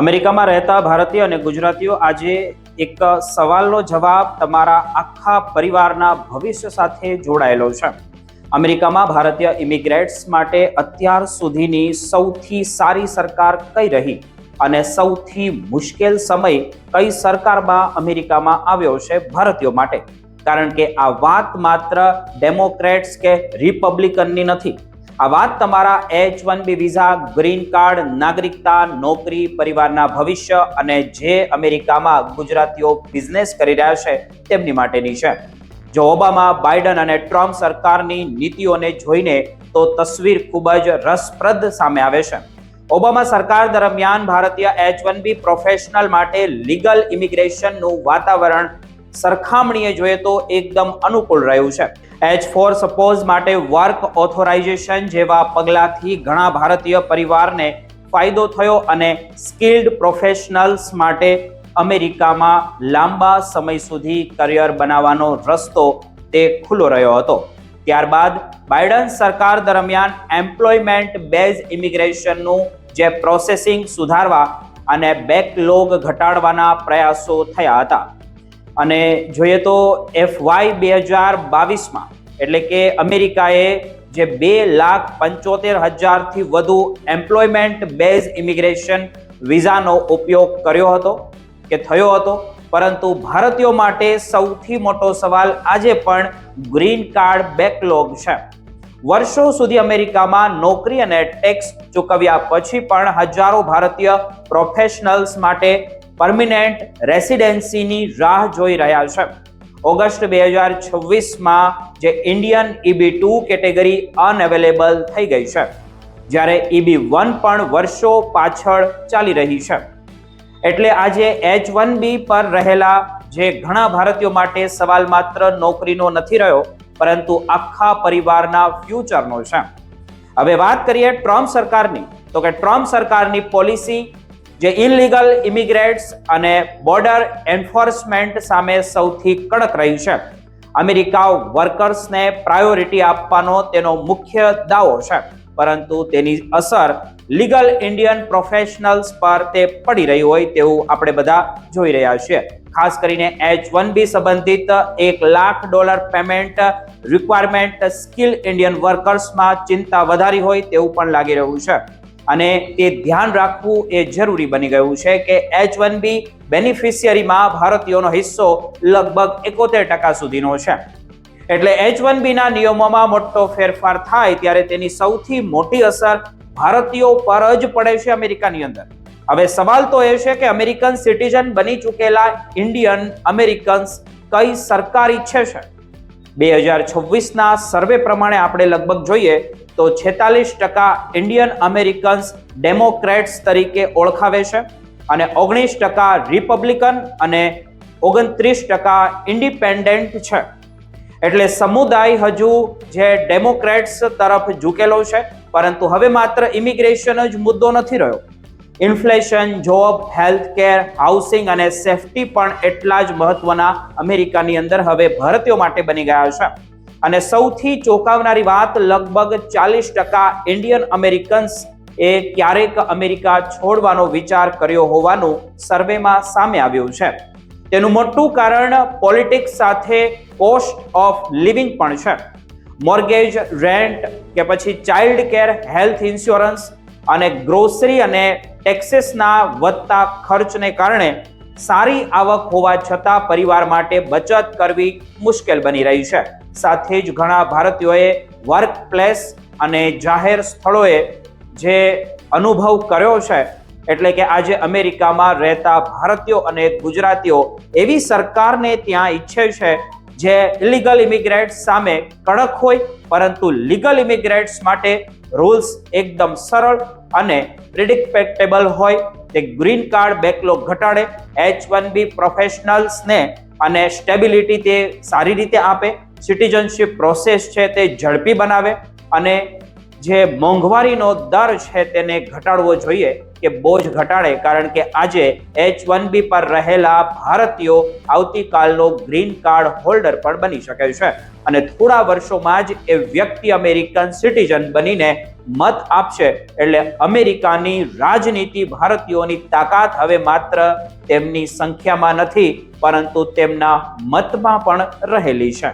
અમેરિકામાં રહેતા ભારતીય અને ગુજરાતીઓ આજે એક સવાલનો જવાબ તમારા આખા પરિવારના ભવિષ્ય સાથે જોડાયેલો છે. અમેરિકામાં ભારતીય ઇમિગ્રેન્ટ્સ માટે અત્યાર સુધીની સૌથી સારી સરકાર કઈ રહી અને સૌથી મુશ્કેલ સમય કઈ સરકારમાં અમેરિકામાં આવ્યો છે ભારતીયો માટે? કારણ કે આ વાત માત્ર ડેમોક્રેટ્સ કે રિપબ્લિકનની નથી. આ વાત તમારા H-1B વિઝા, ગ્રીન કાર્ડ, નાગરિકતા, નોકરી, પરિવારના ભવિષ્ય અને જે અમેરિકામાં ગુજરાતીઓ બિઝનેસ કરી રહ્યા છે તેમની માટેની છે. જો ઓબામા, બાઇડન અને ટ્રમ્પ સરકારની નીતિઓને જોઈને તો તસવીર ખૂબ જ રસપ્રદ સામે આવે છે. ઓબામા સરકાર દરમિયાન ભારતીય H-1B પ્રોફેશનલ માટે લીગલ ઇમિગ્રેશનનું વાતાવરણ સરખામણીએ જોઈએ તો એકદમ અનુકૂળ રહ્યું છે. H-4 સપોઝ માટે વર્ક ઓથોરાઇઝેશન જેવા પગલાંથી ઘણા ભારતીય પરિવારને ફાયદો થયો અને સ્કિલ્ડ પ્રોફેશનલ્સ માટે અમેરિકામાં લાંબા સમય સુધી કરિયર બનાવવાનો રસ્તો તે ખુલ્લો રહ્યો હતો. ત્યારબાદ બાઇડન સરકાર દરમિયાન એમ્પ્લોયમેન્ટ બેઝ ઇમિગ્રેશનનું જે પ્રોસેસિંગ સુધારવા અને બેકલોગ ઘટાડવાના પ્રયાસો થયા હતા. અને જોઈએ તો FY 2022માં એટલે કે અમેરિકાએ જે 2,75,000થી વધુ એમ્પ્લોયમેન્ટ બેઝ ઇમિગ્રેશન વિઝાનો ઉપયોગ કર્યો હતો કે થયો હતો. પરંતુ ભારતીયો માટે સૌથી મોટો સવાલ આજે પણ ગ્રીન કાર્ડ બેકલોગ છે. વર્ષો સુધી અમેરિકામાં નોકરી અને ટેક્સ ચૂકવ્યા પછી પણ હજારો ભારતીય પ્રોફેશનલ્સ માટે પરમિનન્ટ રેસિડેન્સીની રાહ જોઈ રહ્યા છે. ઓગસ્ટ 2026માં જે ઇન્ડિયન EB-2 કેટેગરી અનઅવેલેબલ થઈ ગઈ છે, જ્યારે EB-1 પણ વર્ષો પાછળ ચાલી રહી છે. એટલે આજે H-1B પર રહેલા જે ઘણા ભારતીયો માટે સવાલ માત્ર નોકરીનો નથી રહ્યો, પરંતુ આખા પરિવારના ફ્યુચરનો છે. હવે વાત કરીએ ટ્રમ્પ સરકારની, તો કે ટ્રમ્પ સરકારની પોલિસી જે ઇલીગલ ઇમિગ્રેન્ટ્સ અને બોર્ડર એન્ફોર્સમેન્ટ સામે સૌથી કડક રહી છે. અમેરિકા વર્કર્સને પ્રાયોરિટી આપવાનો તેનો મુખ્ય દાવો છે, પરંતુ તેની અસર લીગલ ઇન્ડિયન પ્રોફેશનલ્સ પર તે પડી રહી હોય તેવું આપણે બધા જોઈ રહ્યા છીએ. ખાસ કરીને H-1B સંબંધિત $1 lakh payment requirement skill Indian વર્કર્સમાં ચિંતા વધારી હોય તેવું પણ લાગી રહ્યું છે. અને તે ધ્યાન રાખવું એ જરૂરી બની ગયું છે કે H-1B બેનિફિશિયરીમાં ભારતીયોનો હિસ્સો લગભગ 71% સુધીનો છે. એટલે H-1B ના નિયમોમાં મોટો ફેરફાર થાય ત્યારે તેની સૌથી મોટી અસર ભારતીયો પર જ પડે છે અમેરિકાની અંદર. હવે સવાલ તો એ છે કે અમેરિકન સિટીઝન બની ચૂકેલા ઇન્ડિયન અમેરિકન્સ કઈ સરકાર ઈચ્છે છે? 2026ના સર્વે પ્રમાણે આપણે લગભગ જોઈએ તો 46% ઇન્ડિયન અમેરિકન્સ ડેમોક્રેટ્સ તરીકે ઓળખાવે છે અને 19% રિપબ્લિકન અને 29% ઇન્ડિપેન્ડન્ટ છે. એટલે સમુદાય હજુ જે ડેમોક્રેટ્સ તરફ ઝૂકેલો છે, પરંતુ હવે માત્ર ઇમિગ્રેશન જ મુદ્દો નથી રહ્યો. Inflation, job, health care, housing અને સેફટી પણ એટલા જ મહત્વના અમેરિકાની અંદર હવે ભારતીયો માટે બની ગયા છે. અને સૌથી ચોંકાવનારી વાત, લગભગ 40% ઇન્ડિયન અમેરિકન્સ એ ક્યારેક અમેરિકા છોડવાનો વિચાર કર્યો હોવાનું સર્વેમાં સામે આવ્યું છે. તેનું મોટું કારણ પોલિટિક્સ સાથે કોસ્ટ ઓફ લિવિંગ પણ છે. મોર્ગેજ, રેન્ટ કે પછી ચાઇલ્ડ કેર, હેલ્થ ઇન્સ્યોરન્સ અને ગ્રોસરી અને ટેક્સીસના વધતા ખર્ચને કારણે સારી આવક હોવા છતાં પરિવાર માટે બચત કરવી મુશ્કેલ બની રહી છે. સાથે જ ઘણા ભારતીયોએ વર્ક પ્લેસ અને જાહેર સ્થળોએ જે અનુભવ કર્યો છે, એટલે કે આજે અમેરિકામાં રહેતા ભારતીયો અને ગુજરાતીઓ એવી સરકારને ત્યાં ઈચ્છે છે જે ઇલીગલ ઇમિગ્રેન્ટ્સ સામે કડક હોય, પરંતુ લીગલ ઇમિગ્રેન્ટ્સ માટે રૂલ્સ એકદમ સરળ અને પ્રિડિક્ટેબલ હોય. તે ગ્રીન કાર્ડ બેકલોગ ઘટાડે, H-1B પ્રોફેશનલ્સને અને સ્ટેબિલિટી તે સારી રીતે આપે, સિટીઝનશિપ પ્રોસેસ છે તે ઝડપી બનાવે અને જે મોંઘવારીનો દર છે તેને ઘટાડવો જોઈએ, કે બોજ ઘટાડે, કારણ કે આજે H1B પર રહેલા ભારતીયો આવતીકાલનો ગ્રીન કાર્ડ હોલ્ડર પણ બની શકે છે અને થોડા વર્ષોમાં જ એ વ્યક્તિ અમેરિકન સિટીઝન બનીને મત આપશે. એટલે અમેરિકાની રાજનીતિ, ભારતીયોની તાકાત હવે માત્ર તેમની સંખ્યામાં નથી પરંતુ તેમના મતમાં પણ રહેલી છે.